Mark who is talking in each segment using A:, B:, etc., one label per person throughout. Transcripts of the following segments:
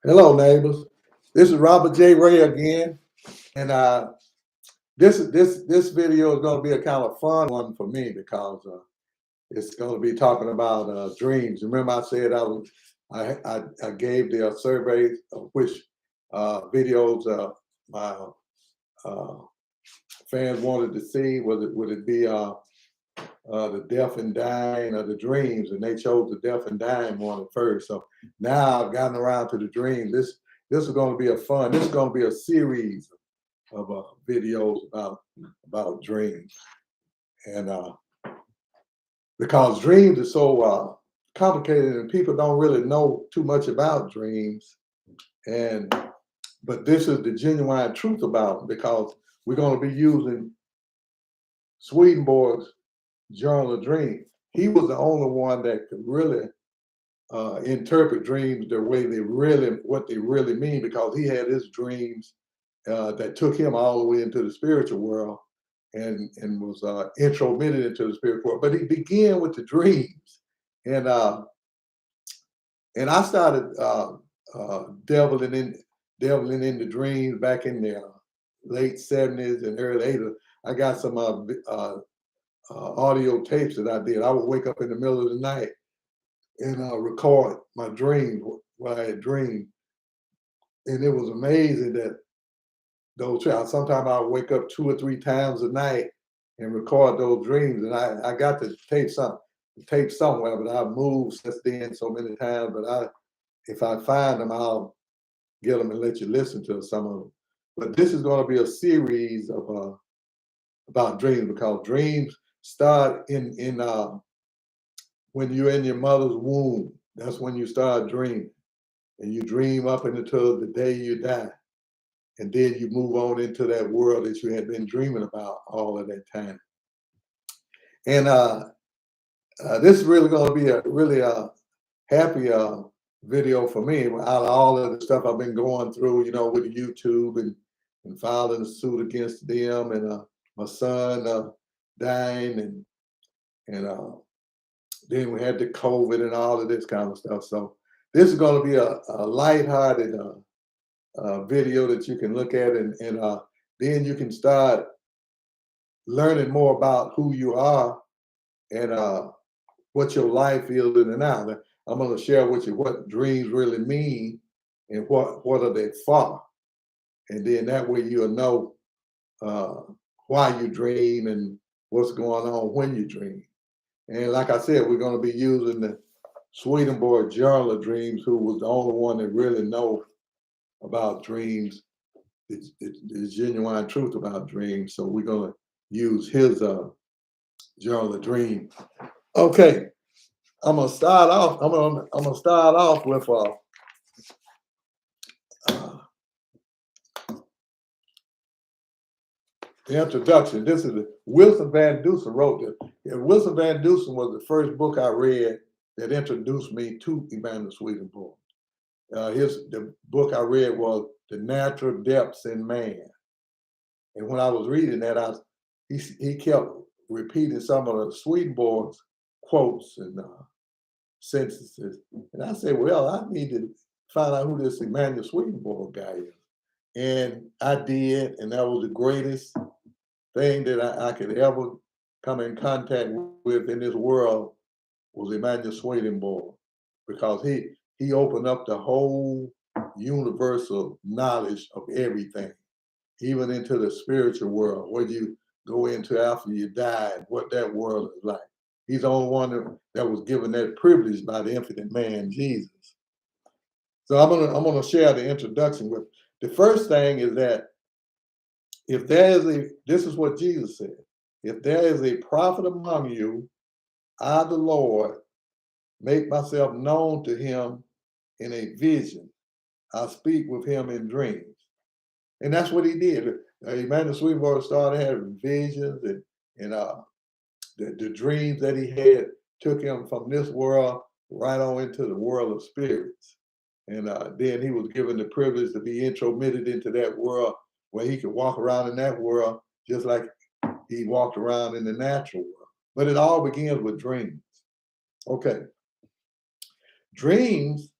A: Hello, neighbors. This is Robert J. Ray again, and this video is going to be a kind of fun one for me because it's going to be talking about dreams. Remember, I said I gave the survey of which videos my uh, fans wanted to see. Would it be the deaf and dying or the dreams? And they chose the deaf and dying one at first. So now I've gotten around to the dream. This is going to be a fun. This is going to be a series of videos about dreams, and because dreams are so complicated and people don't really know too much about dreams, and but this is the genuine truth about them because we're going to be using Swedenborg's Journal of Dreams. He was the only one that could really interpret dreams the way what they really mean, because he had his dreams that took him all the way into the spiritual world and was intromitted into the spiritual world. But he began with the dreams, and I started delving into dreams back in the late '70s and early '80s. I got some audio tapes that I did. I would wake up in the middle of the night and record my dreams, what I had dreamed. And it was amazing that those sometimes I would wake up 2 or 3 times a night and record those dreams. And I got the tape somewhere, but I've moved since then so many times. But if I find them, I'll get them and let you listen to some of them. But this is going to be a series of about dreams, because dreams start in when you're in your mother's womb. That's when you start dreaming, and you dream up until the day you die, and then you move on into that world that you had been dreaming about all of that time. And this is really going to be a really happy video for me. Out of all of the stuff I've been going through, with YouTube and filing a suit against them, and my son dying, and then we had the COVID and all of this kind of stuff. So this is going to be a lighthearted video that you can look at, and then you can start learning more about who you are and what your life is in and out. I'm going to share with you what dreams really mean and what are they for, and then that way you'll know why you dream and what's going on when you dream. And like I said, we're going to be using the Swedenborg Journal of Dreams, who was the only one that really know about dreams, the genuine truth about dreams. So we're going to use his Journal of Dreams. Okay, I'm gonna start off. I'm gonna start off with the introduction. This is Wilson Van Dusen wrote this. Yeah, Wilson Van Dusen was the first book I read that introduced me to Emanuel Swedenborg. The book I read was The Natural Depths in Man. And when I was reading that, he kept repeating some of the Swedenborg's quotes and sentences. And I said, well, I need to find out who this Emanuel Swedenborg guy is. And I did, and that was the greatest thing that I could ever come in contact with in this world, was Emanuel Swedenborg, because he opened up the whole universal knowledge of everything, even into the spiritual world, what you go into after you die, what that world is like. He's the only one that was given that privilege by the infinite man, Jesus. So I'm gonna share the introduction with. The first thing is that this is what Jesus said: if there is a prophet among you, I, the Lord, make myself known to him in a vision. I speak with him in dreams. And that's what he did. Emanuel Swedenborg started having visions, and the dreams that he had took him from this world right on into the world of spirits. And then he was given the privilege to be intromitted into that world, where he could walk around in that world just like he walked around in the natural world. But it all begins with dreams. Okay. Dreams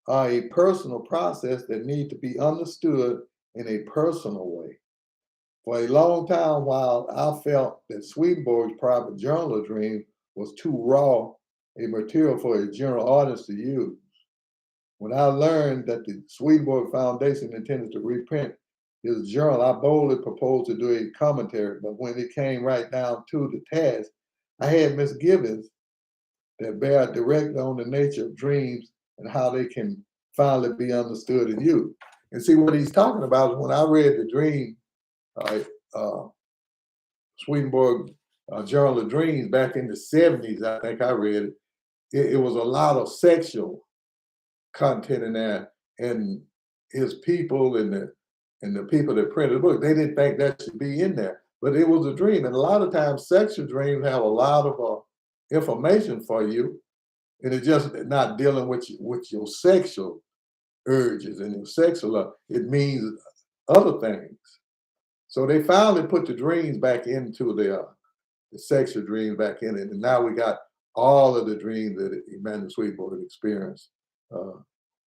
A: are a personal process that need to be understood in a personal way. For a long time, while I felt that Swedenborg's private journal of dreams was too raw a material for a general audience to use, when I learned that the Swedenborg Foundation intended to reprint his journal, I boldly proposed to do a commentary. But when it came right down to the task, I had misgivings that bear direct on the nature of dreams and how they can finally be understood and used. And see, what he's talking about is when I read the dream, uh, uh, Swedenborg Journal of Dreams back in the 70s, I think I read it. It was a lot of sexual content in there, and his people and the people that printed the book, they didn't think that should be in there, but it was a dream. And a lot of times, sexual dreams have a lot of information for you, and it's just not dealing with your sexual urges and your sexual love. It means other things. So they finally put the dreams back into the sexual dreams back in it, and now we got all of the dreams that Emanuel Swedenborg had experienced uh,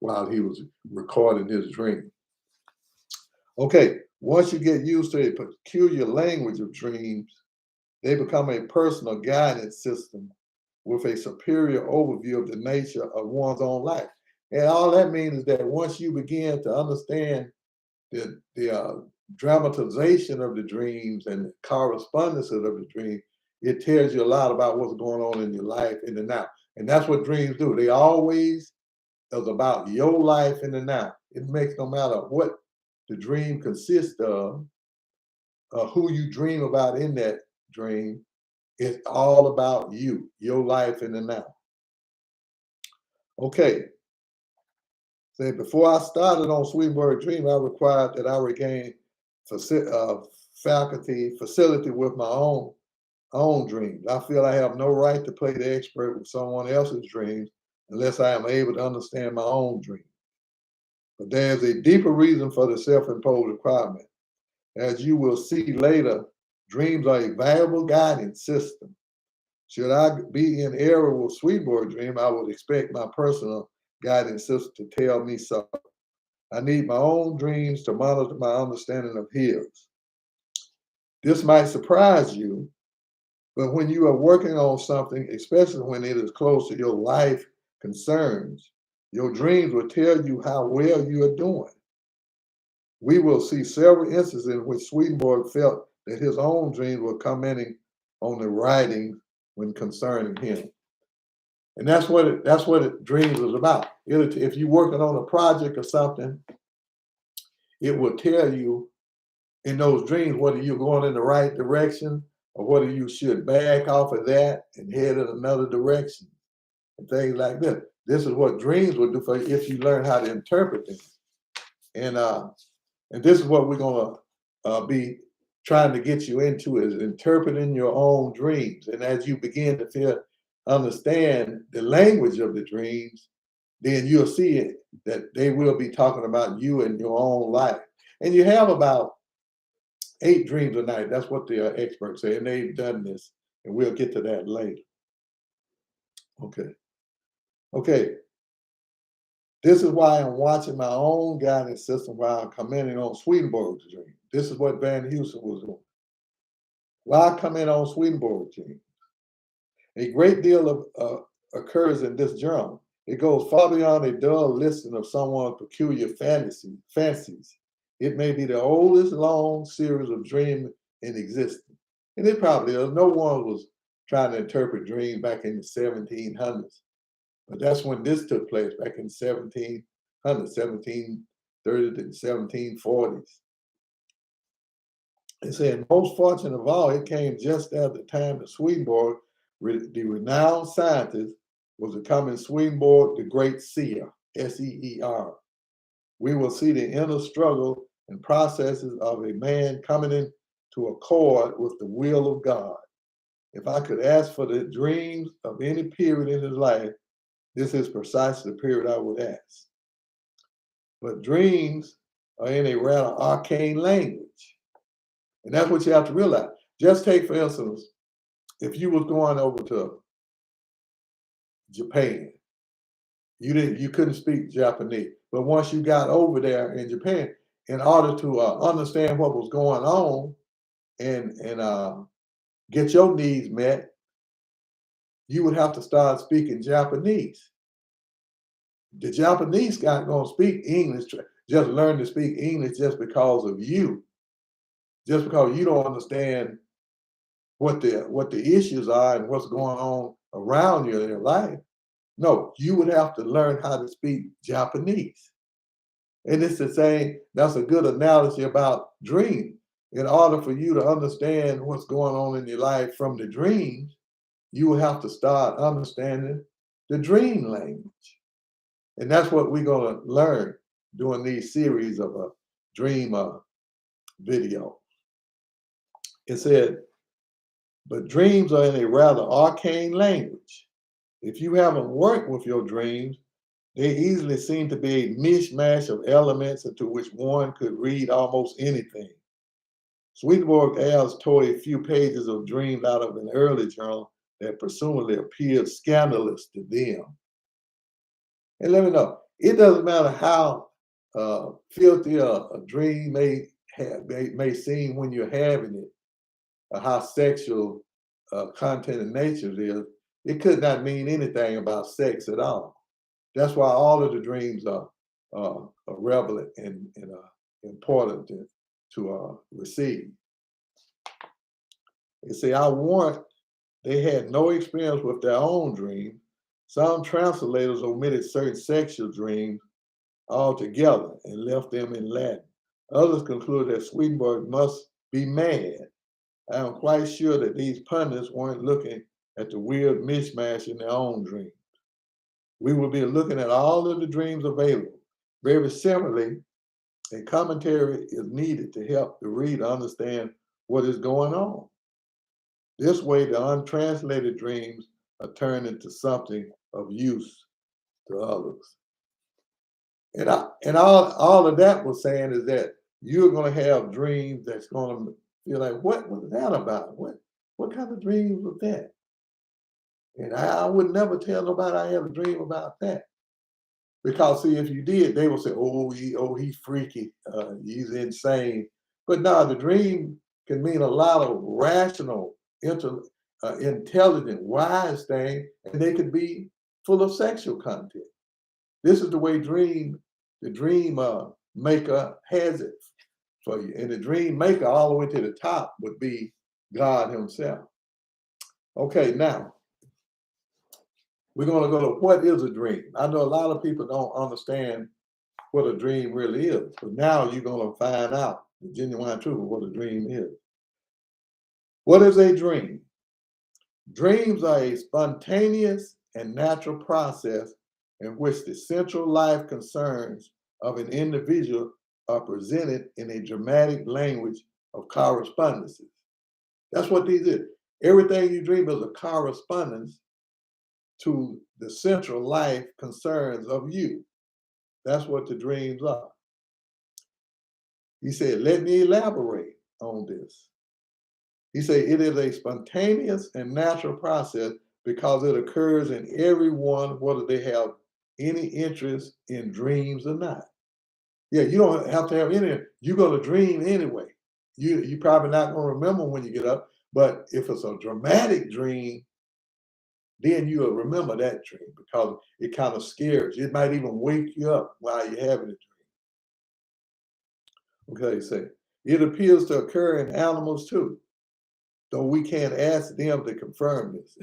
A: while he was recording his dream. Okay, once you get used to a peculiar language of dreams, they become a personal guidance system with a superior overview of the nature of one's own life. And all that means is that once you begin to understand the dramatization of the dreams and the correspondence of the dream, it tells you a lot about what's going on in your life in the now. And that's what dreams do. They always is about your life in the now. It makes no matter what the dream consists of, who you dream about in that dream, it's all about you, your life in the now. Okay, say before I started on Swedenborg Dream, I required that I regain facility with my own dreams. I feel I have no right to play the expert with someone else's dreams unless I am able to understand my own dream. But there's a deeper reason for the self-imposed requirement. As you will see later, dreams are a valuable guidance system. Should I be in error with Swedenborg Dream, I would expect my personal guidance system to tell me so. I need my own dreams to monitor my understanding of his. This might surprise you, but when you are working on something, especially when it is close to your life concerns, your dreams will tell you how well you are doing. We will see several instances in which Swedenborg felt that his own dreams were commenting on the writings when concerning him. And that's what dreams is about. If you're working on a project or something, it will tell you in those dreams whether you're going in the right direction or whether you should back off of that and head in another direction and things like this. This is what dreams will do for you if you learn how to interpret them. And and this is what we're going to be trying to get you into is interpreting your own dreams. And as you begin to understand the language of the dreams, then you'll see it, that they will be talking about you and your own life. And you have about 8 dreams a night. That's what the experts say, and they've done this, and we'll get to that later. Okay. Okay. This is why I'm watching my own guidance system while I'm commenting on Swedenborg's dream. This is what Van Heusen was doing. Why comment on Swedenborg's dream? A great deal occurs in this journal. It goes far beyond a dull listing of someone's peculiar fancies. It may be the oldest long series of dreams in existence. And it probably is. No one was trying to interpret dreams back in the 1700s. But that's when this took place, back in 1700s, 1730s and 1740s. It said, most fortunate of all, it came just at the time that Swedenborg, the renowned scientist, was becoming Swedenborg the Great Seer, S-E-E-R. We will see the inner struggle and processes of a man coming into accord with the will of God. If I could ask for the dreams of any period in his life, this is precisely the period I would ask. But dreams are in a rather arcane language. And that's what you have to realize. Just take, for instance, if you was going over to Japan You couldn't speak Japanese. But once you got over there in Japan, in order to understand what was going on and get your needs met, you would have to start speaking Japanese. The Japanese guy gonna speak English, just learn to speak English just because of you, just because you don't understand what the issues are and what's going on around you in your life. No, you would have to learn how to speak Japanese. And it's the same, that's a good analogy about dreams. In order for you to understand what's going on in your life from the dreams, you will have to start understanding the dream language. And that's what we're going to learn during these series of dream video. It said, but dreams are in a rather arcane language. If you haven't worked with your dreams, they easily seem to be a mishmash of elements into which one could read almost anything. Swedenborg Als tore a few pages of dreams out of an early journal that presumably appeared scandalous to them. And let me know, it doesn't matter how filthy a dream may seem when you're having it, or how sexual content and nature it is, it could not mean anything about sex at all. That's why all of the dreams are relevant and important to receive. They say, I warrant they had no experience with their own dream. Some translators omitted certain sexual dreams altogether and left them in Latin. Others concluded that Swedenborg must be mad. I am quite sure that these pundits weren't looking at the weird mishmash in their own dreams. We will be looking at all of the dreams available. Very similarly, a commentary is needed to help the reader understand what is going on. This way, the untranslated dreams are turned into something of use to others. And all of that was saying is that you're going to have dreams that's going to feel like, what was that about? What kind of dreams was that? And I would never tell nobody I had a dream about that. Because see, if you did, they would say, he's freaky, he's insane. But no, the dream can mean a lot of rational, intelligent, wise things, and they could be full of sexual content. This is the way the dream maker has it for you. And the dream maker all the way to the top would be God himself. Okay, now, we're going to go to what is a dream. I know a lot of people don't understand what a dream really is, but now you're going to find out the genuine truth of what a dream is. What is a dream? Dreams are a spontaneous and natural process in which the central life concerns of an individual are presented in a dramatic language of correspondences. That's what these is. Everything you dream is a correspondence to the central life concerns of you. That's what the dreams are. He said, let me elaborate on this. He said, it is a spontaneous and natural process because it occurs in everyone, whether they have any interest in dreams or not. Yeah, you don't have to have any, you're going to dream anyway. You're probably not going to remember when you get up, but if it's a dramatic dream, then you'll remember that dream because it kind of scares you. It might even wake you up while you're having a dream. Okay, so it appears to occur in animals too, though we can't ask them to confirm this.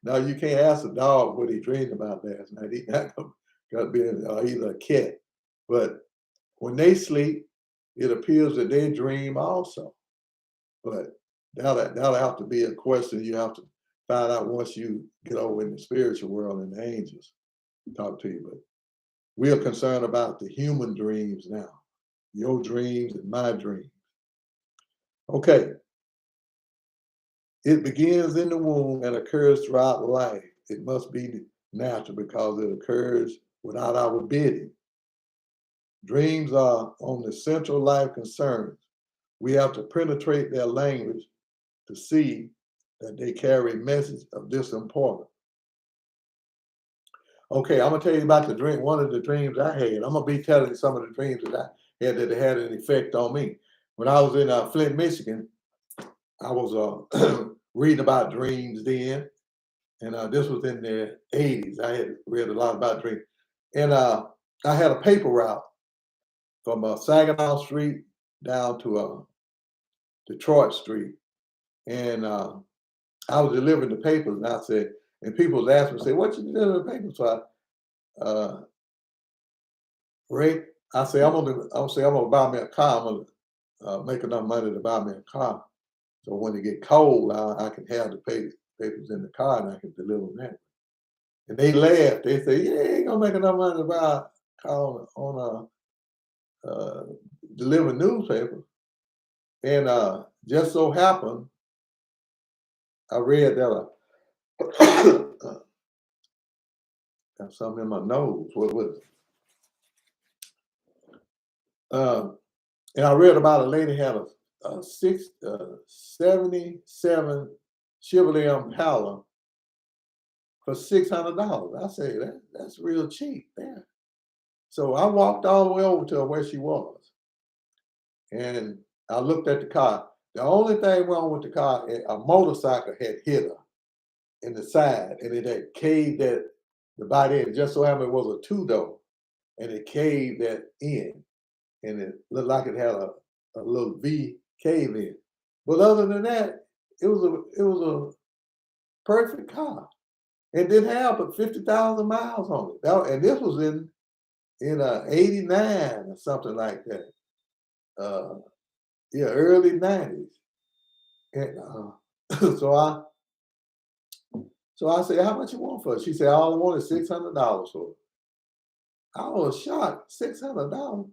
A: Now, you can't ask a dog what he dreamed about last night. He's not going to be either a cat. But when they sleep, it appears that they dream also. But that'll have to be a question you have to find out once you get over in the spiritual world and the angels talk to you. But we are concerned about the human dreams now, your dreams and my dreams. Okay. It begins in the womb and occurs throughout life. It must be natural because it occurs without our bidding. Dreams are on the central life concerns. We have to penetrate their language to see that they carry a message of this importance. Okay, I'm gonna tell you about the dream. One of the dreams I had. I'm gonna be telling you some of the dreams that I had that had an effect on me. When I was in Flint, Michigan, I was reading about dreams then, and this was in the '80s. I had read a lot about dreams, and I had a paper route from Saginaw Street down to Detroit Street, and I was delivering the papers, and I said, and people was asking me, say, "What you delivering the papers?" So Ray, I'm gonna buy me a car. I'm gonna make enough money to buy me a car. So when it get cold, I can have the papers in the car and I can deliver them that. And they laughed. They say, "Yeah, you ain't gonna make enough money to buy a car on deliver newspapers." And just so happened, I read that got something in my nose. What was it? And I read about a lady had a 77 Chevrolet Impala for $600. I say that's real cheap there. So I walked all the way over to where she was, and I looked at the car. The only thing wrong with the car, a motorcycle had hit her in the side, and it had caved that the body. It just so happened it was a two-door, and it caved that in, and it looked like it had a little V cave in. But other than that, it was a perfect car. It didn't have but 50,000 miles on it. And this was in '89 or something like that. Uh, yeah, early '90s. And so I so I said, "How much you want for it?" She said, "All I want is $600 for it." I was shocked. $600.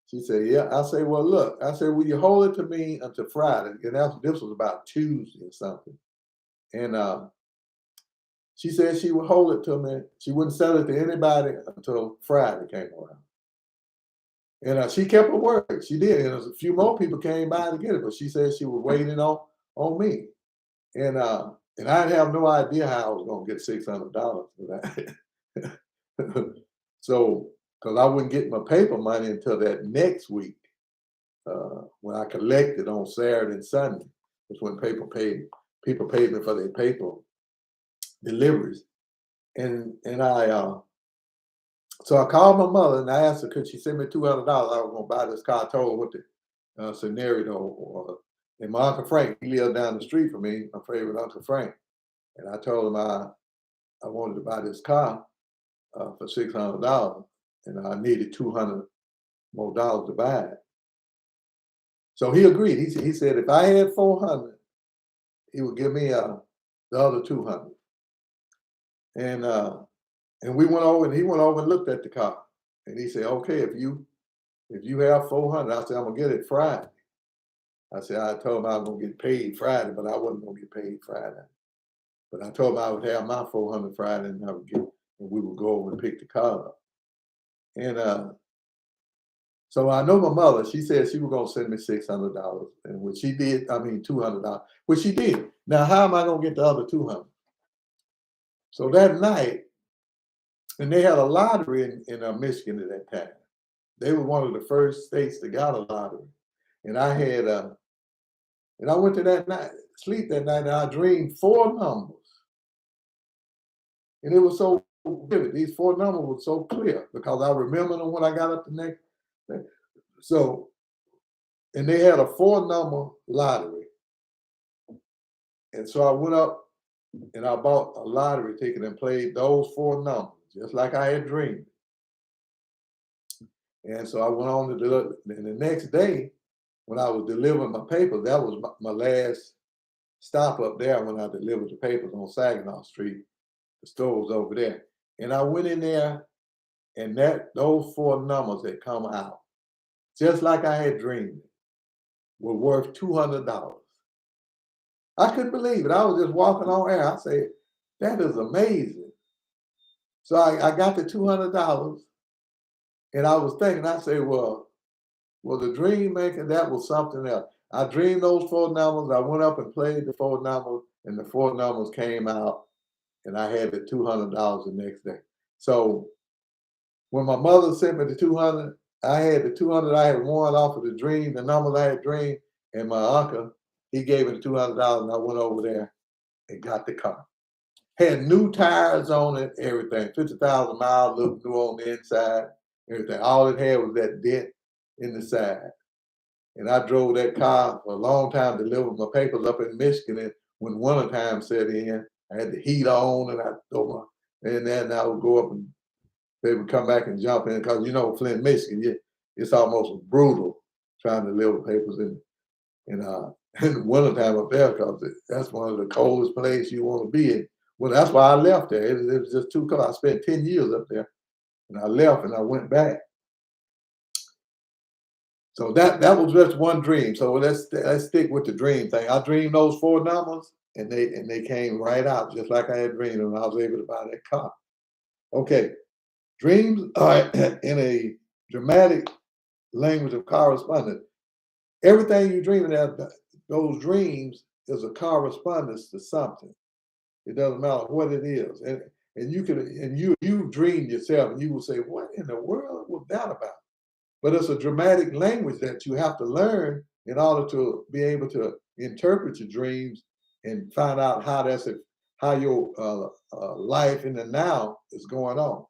A: She said, "Yeah." I said, "Well, look." I said, "Will you hold it to me until Friday?" And this was about Tuesday or something. And she said she would hold it to me. She wouldn't sell it to anybody until Friday came around. And she kept her word. She did. And a few more people came by to get it, but she said she was waiting on me. And I have no idea how I was going to get $600 for that. So, because I wouldn't get my paper money until that next week when I collected on Saturday and Sunday. That's when people paid me for their paper deliveries. And so I called my mother and I asked her, could she send me $200? I was going to buy this car. I told her what the scenario was. And my Uncle Frank, he lived down the street from me, my favorite Uncle Frank. And I told him I wanted to buy this car for $600 and I needed $200 more to buy it. So he agreed. He said if I had 400, he would give me the other 200. And we went over and he went over and looked at the car. And he said, okay, if you have 400, I said, I'm gonna get it Friday. I said, I told him I was gonna get paid Friday, but I wasn't gonna get paid Friday. But I told him I would have my 400 Friday and we would go over and pick the car up. And so I know my mother, she said she was gonna send me $600. And when she did, I mean $200, which she did. Now, how am I gonna get the other 200? So that night, and they had a lottery in Michigan at that time. They were one of the first states that got a lottery. And I had and I went to that night, sleep that night, and I dreamed four numbers. And it was so vivid. These four numbers were so clear because I remember them when I got up the next day. So, and they had a four-number lottery. And so I went up and I bought a lottery ticket and played those four numbers, just like I had dreamed. And so I went on to deliver. And the next day, when I was delivering my papers, that was my last stop up there when I delivered the papers on Saginaw Street. The store was over there. And I went in there and those four numbers had come out, just like I had dreamed, were worth $200. I couldn't believe it. I was just walking on air. I said, that is amazing. So I got the $200 and I was thinking, I said, well, the dream making, that was something else. I dreamed those four numbers. I went up and played the four numbers and the four numbers came out and I had the $200 the next day. So when my mother sent me the 200, I had the 200 I had won off of the dream, the numbers I had dreamed, and my uncle, he gave me the $200 and I went over there and got the car. Had new tires on it, everything, 50,000 miles, looked new on the inside, everything. All it had was that dent in the side. And I drove that car for a long time, delivered my papers up in Michigan. And when wintertime set in, I had the heat on and I throw my, and then I would go up and they would come back and jump in because Flint, Michigan, it's almost brutal trying to deliver papers in in the wintertime up there because that's one of the coldest places you want to be in. Well, that's why I left there. It was just too cold. I spent 10 years up there, and I left and I went back. So that was just one dream. So let's stick with the dream thing. I dreamed those 4 numbers, and they came right out just like I had dreamed, and I was able to buy that car. Okay, dreams are in a dramatic language of correspondence. Everything you dream of, those dreams is a correspondence to something. It doesn't matter what it is, and you dream yourself, and you will say, "What in the world was that about?" But it's a dramatic language that you have to learn in order to be able to interpret your dreams and find out how your life in the now is going on.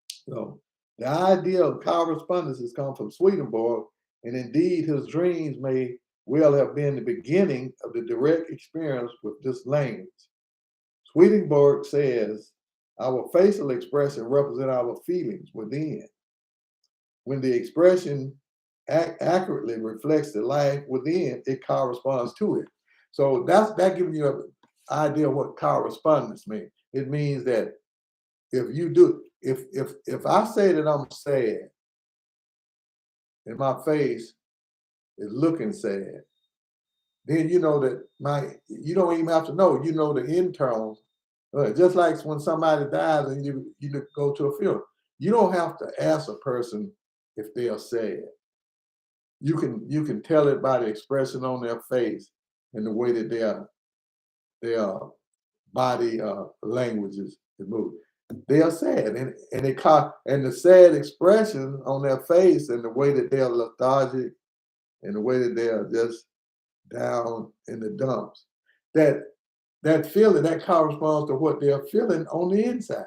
A: So the idea of correspondence has come from Swedenborg, and indeed his dreams may well have been the beginning of the direct experience with this language. Swedenborg says, our facial expression represents our feelings within. When the expression accurately reflects the life within, it corresponds to it. So that gives you an idea of what correspondence means. It means that if I say that I'm sad and my face is looking sad, then you know that you don't even have to know. You know the internal. Just like when somebody dies and you go to a funeral, you don't have to ask a person if they are sad. You can tell it by the expression on their face and the way that their body language is moving. They are sad, and the sad expression on their face and the way that they're lethargic and the way that they are just down in the dumps. That feeling that corresponds to what they're feeling on the inside.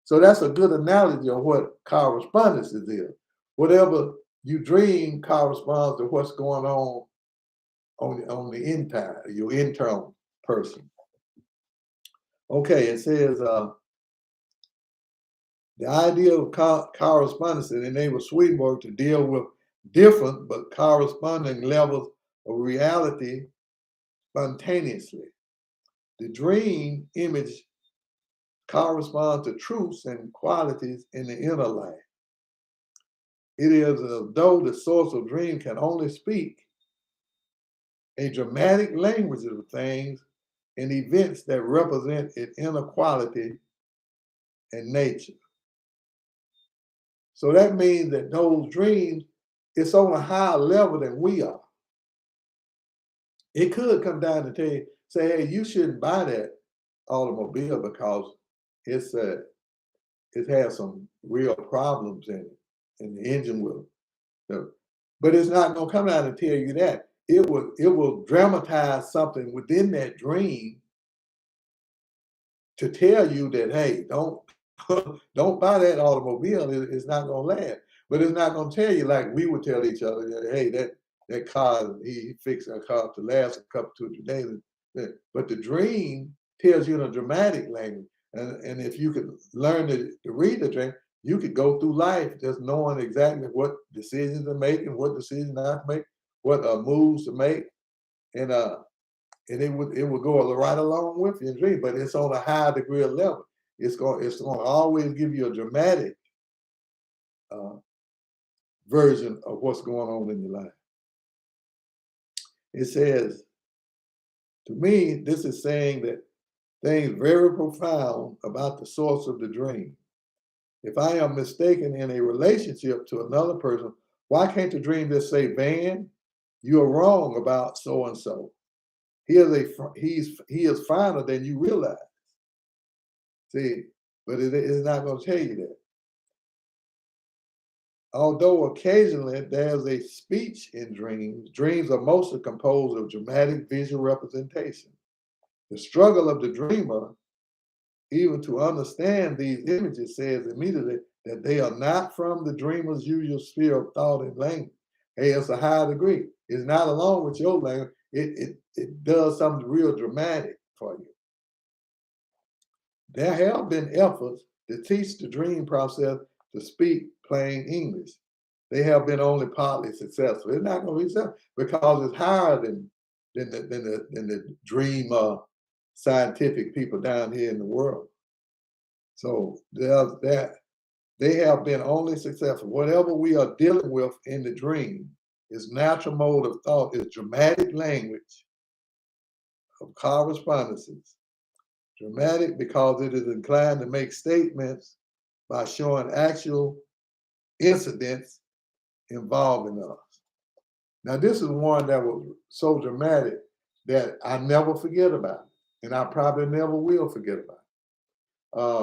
A: So that's a good analogy of what correspondence is. Whatever you dream corresponds to what's going on the inside, your internal person. Okay, it says the idea of correspondence enables Swedenborg to deal with different but corresponding levels of reality spontaneously. The dream image corresponds to truths and qualities in the inner life. It is as though the source of dream can only speak a dramatic language of things and events that represent its inner quality and nature. So that means that those dreams, it's on a higher level than we are. It could come down to tell you, say, hey, you shouldn't buy that automobile because it has some real problems in it, and the engine will. But it's not going to come down and tell you that. It will dramatize something within that dream to tell you that, hey, don't don't buy that automobile. It's not going to last. But it's not going to tell you like we would tell each other that, hey, that car, he fixed a car to last a couple 2 days. But the dream tells you in a dramatic language. And if you could learn to read the dream, you could go through life just knowing exactly what decisions to make and what decisions not to make, what moves to make, and it would go right along with your dream. But it's on a high degree of level. It's going to always give you a dramatic version of what's going on in your life. It says, to me, this is saying that things very profound about the source of the dream. If I am mistaken in a relationship to another person, why can't the dream just say, Van, you are wrong about so and so. He is finer than you realize. See, but it is not going to tell you that. Although occasionally there's a speech in dreams, dreams are mostly composed of dramatic visual representation. The struggle of the dreamer, even to understand these images, says immediately that they are not from the dreamer's usual sphere of thought and language. Hey, it's a high degree. It's not along with your language. It does something real dramatic for you. There have been efforts to teach the dream process to speak plain English. They have been only partly successful. It's not going to be successful because it's higher than the dream scientific people down here in the world. So there's that. They have been only successful. Whatever we are dealing with in the dream is natural mode of thought, is dramatic language of correspondences. Dramatic because it is inclined to make statements by showing actual incidents involving us. Now, this is one that was so dramatic that I never forget about it, and I probably never will forget about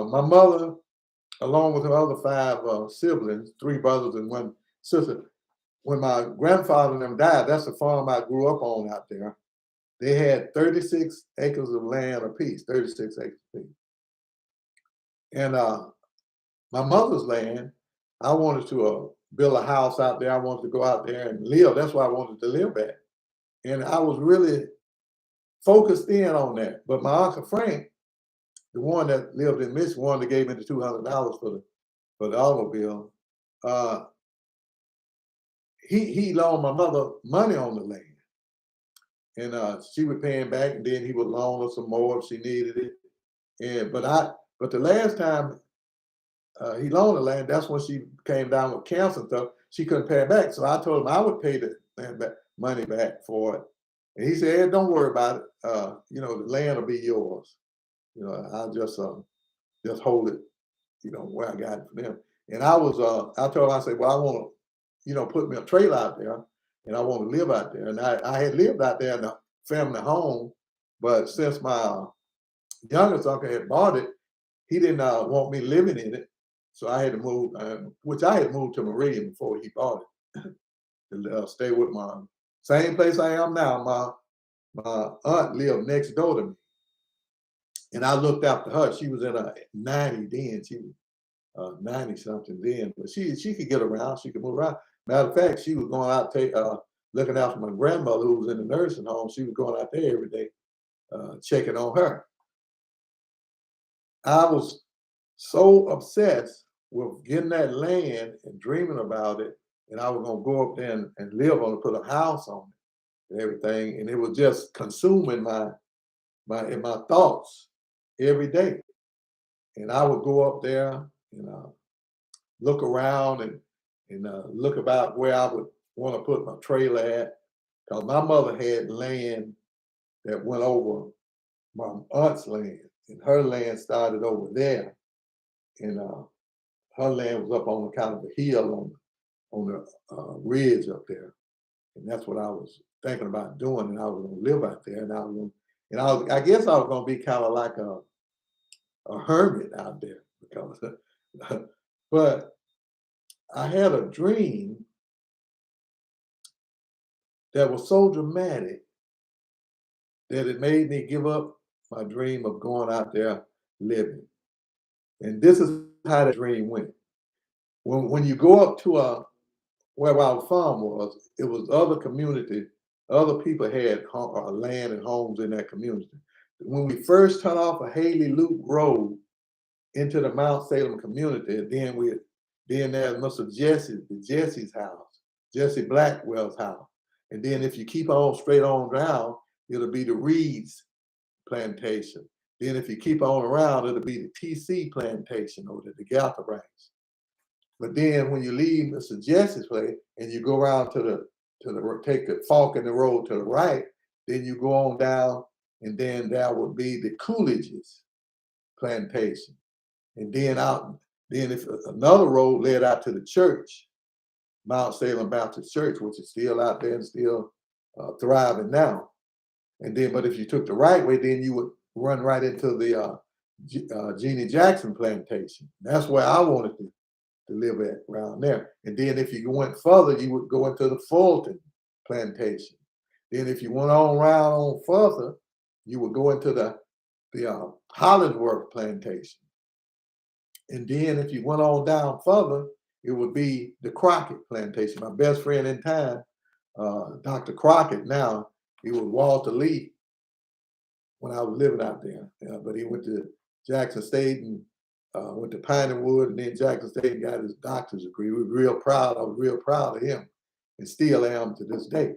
A: it. My mother, along with her other five siblings, three brothers and one sister, when my grandfather and them died, that's the farm I grew up on out there. They had 36 acres of land apiece, 36 acres apiece. And my mother's land, I wanted to build a house out there. I wanted to go out there and live. That's where I wanted to live at. And I was really focused in on that. But my Uncle Frank, the one that lived in Michigan, one that gave me the $200 for the automobile, he loaned my mother money on the land. And she would pay him back, and then he would loan her some more if she needed it. But the last time he loaned the land, that's when she came down with cancer and stuff. She couldn't pay it back, so I told him I would pay the money back for it. And he said, hey, "Don't worry about it. The land will be yours. I'll just hold it. Where I got it from them." And I told him, I said, "Well, I want to, put me a trailer out there, and I want to live out there." And I had lived out there in a family home, but since my youngest uncle had bought it, he didn't want me living in it. So I had to move, which I had moved to Meridian before he bought it, to stay with my same place I am now. My aunt lived next door to me, and I looked after her. She was in her 90 then. She was 90 something then, but she could get around. She could move around. Matter of fact, she was going out looking after my grandmother who was in the nursing home. She was going out there every day, checking on her. I was so obsessed with getting that land and dreaming about it, and I was gonna go up there and live on it, put a house on it and everything, and it was just consuming my thoughts every day. And I would go up there and look around and look about where I would want to put my trailer at, because my mother had land that went over my aunt's land, and her land started over there, and her land was up on kind of a hill on the ridge up there, and that's what I was thinking about doing. And I was going to live out there, and I guess I was going to be kind of like a hermit out there because, but I had a dream that was so dramatic that it made me give up my dream of going out there living. And this is how the dream went. When you go up to where our farm was, it was other community, other people had land and homes in that community. When we first turned off a Haley Loop Road into the Mount Salem community, then there's Mr. Jesse's house, Jesse Blackwell's house. And then if you keep on straight on down, it'll be the Reed's plantation. Then if you keep on around, it'll be the TC plantation or the Galta Ranch. But then when you leave Mr. Jesse's place and you go around take the fork in the road to the right, then you go on down, and then there would be the Coolidge's plantation. And then if another road led out to the church, Mount Salem Baptist Church, which is still out there and still thriving now. And then, but if you took the right way, then you would run right into Jeannie Jackson Plantation. That's where I wanted to live at, around there. And then if you went further, you would go into the Fulton Plantation. Then if you went on around on further, you would go into the Hollingsworth Plantation. And then if you went on down further, it would be the Crockett Plantation. My best friend in time, Dr. Crockett now, he was Walter Lee when I was living out there. But he went to Jackson State and went to Piney Wood, and then Jackson State and got his doctor's degree. We were real proud. I was real proud of him, and still am to this day.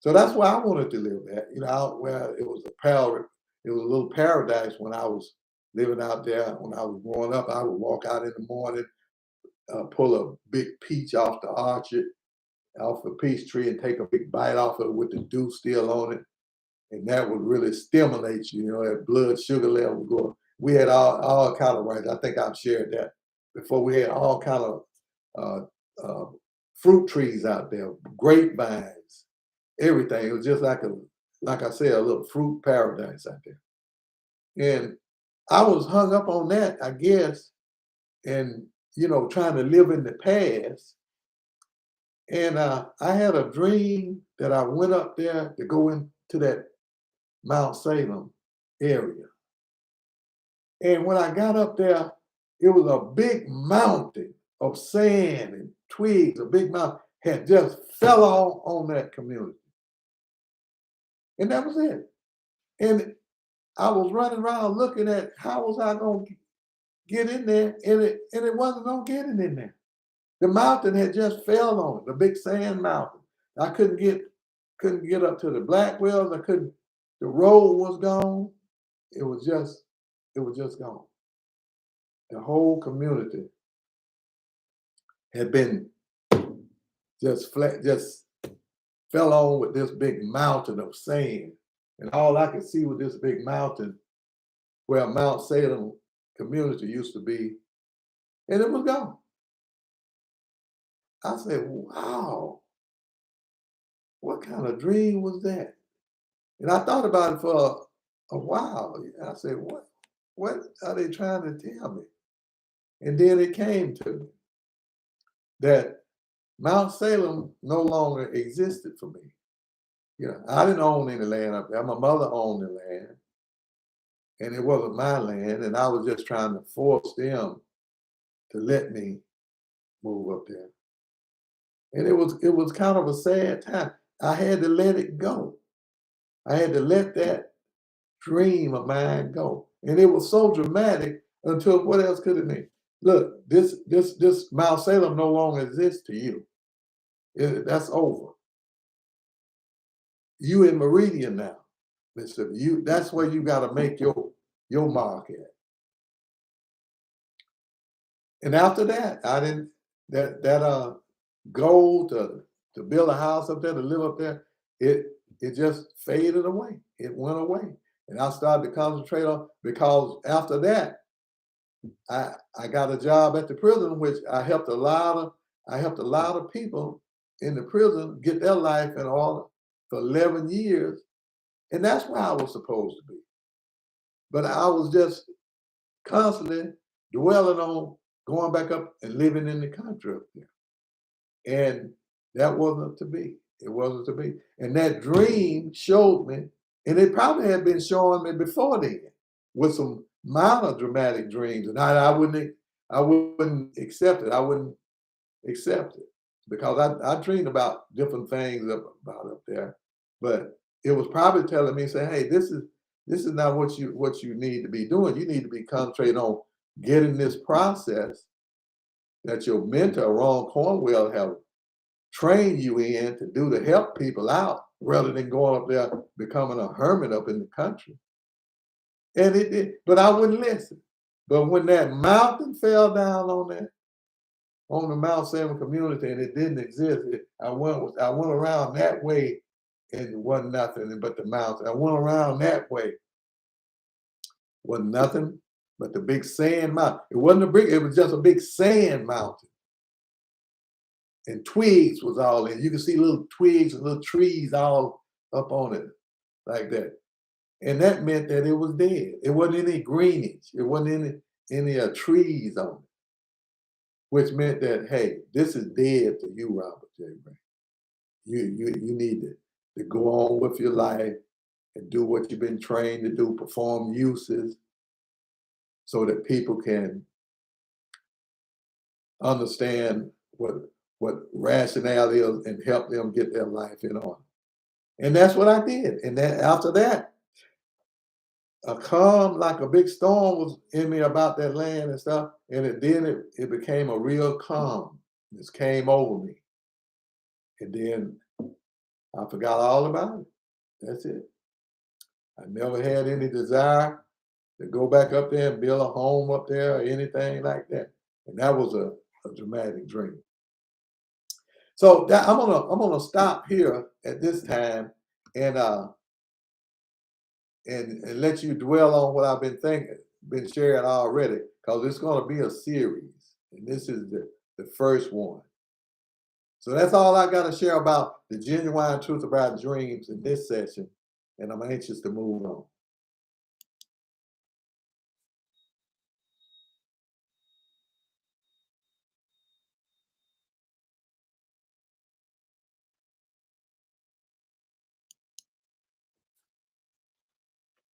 A: So that's where I wanted to live at, out where it was a little paradise when I was living out there. When I was growing up, I would walk out in the morning, pull a big peach off the orchard, off a peach tree, and take a big bite off of it with the dew still on it. And that would really stimulate you, that blood sugar level go. We had all kind of rights. I think I've shared that before. We had all kind of fruit trees out there, grapevines, everything. It was just like I said, a little fruit paradise out there. And I was hung up on that, I guess, and trying to live in the past. And I had a dream that I went up there to go into that Mount Salem area. And when I got up there, it was a big mountain of sand and twigs. A big mountain had just fell on that community. And that was it. And I was running around looking at how was I going to get in there, and it wasn't no getting in there. The mountain had just fell on it, the big sand mountain. I couldn't get up to the Blackwells. The road was gone. It was just gone. The whole community had been just flat, just fell on with this big mountain of sand. And all I could see was this big mountain where Mount Salem community used to be, and it was gone. I said, wow, what kind of dream was that? And I thought about it for a while. I said, what are they trying to tell me? And then it came to me that Mount Salem no longer existed for me. I didn't own any land up there. My mother owned the land, and it wasn't my land, and I was just trying to force them to let me move up there. And it was kind of a sad time. I had to let it go. I had to let that dream of mine go. And it was so dramatic until what else could it mean? Look, this Mount Salem no longer exists to you. That's over. You in Meridian now, Mississippi. That's where you got to make your mark at. And after that, I didn't that goal to build a house up there, to live up there, it just faded away. It went away. And I started to concentrate on, because after that, I got a job at the prison, which I helped a lot of people in the prison get their life in order for 11 years. And that's where I was supposed to be. But I was just constantly dwelling on going back up and living in the country up there. And that wasn't to be. It wasn't to be. And that dream showed me, and it probably had been showing me before then, with some minor dramatic dreams. And I wouldn't accept it. I wouldn't accept it, because I dreamed about different things about up there. But it was probably telling me, say, hey, this is not what you need to be doing. You need to be concentrating on getting this process that your mentor, Ron Cornwell, have trained you in to do to help people out, rather than going up there becoming a hermit up in the country. And it did, but I wouldn't listen. But when that mountain fell down on the Mount Salem community, and it didn't exist, I went around that way, and it wasn't nothing but the mountain. I went around that way, wasn't nothing but the big sand mountain. It wasn't a big, it was just a big sand mountain. And twigs was all in. You can see little twigs and little trees all up on it like that. And that meant that it was dead. It wasn't any greenage. It wasn't any trees on it, which meant that, hey, this is dead to you, Robert J. Grant. You need to go on with your life and do what you've been trained to do, perform uses so that people can understand what rationale is and help them get their life in order. And that's what I did. And then after that, a calm like a big storm was in me about that land and stuff. And it became a real calm. This came over me. And then I forgot all about it. That's it. I never had any desire to go back up there and build a home up there or anything like that. And that was a dramatic dream. So that, I'm gonna stop here at this time and and let you dwell on what I've been sharing already, because it's gonna be a series, and this is the first one. So that's all I got to share about the genuine truth about dreams in this session, and I'm anxious to move on.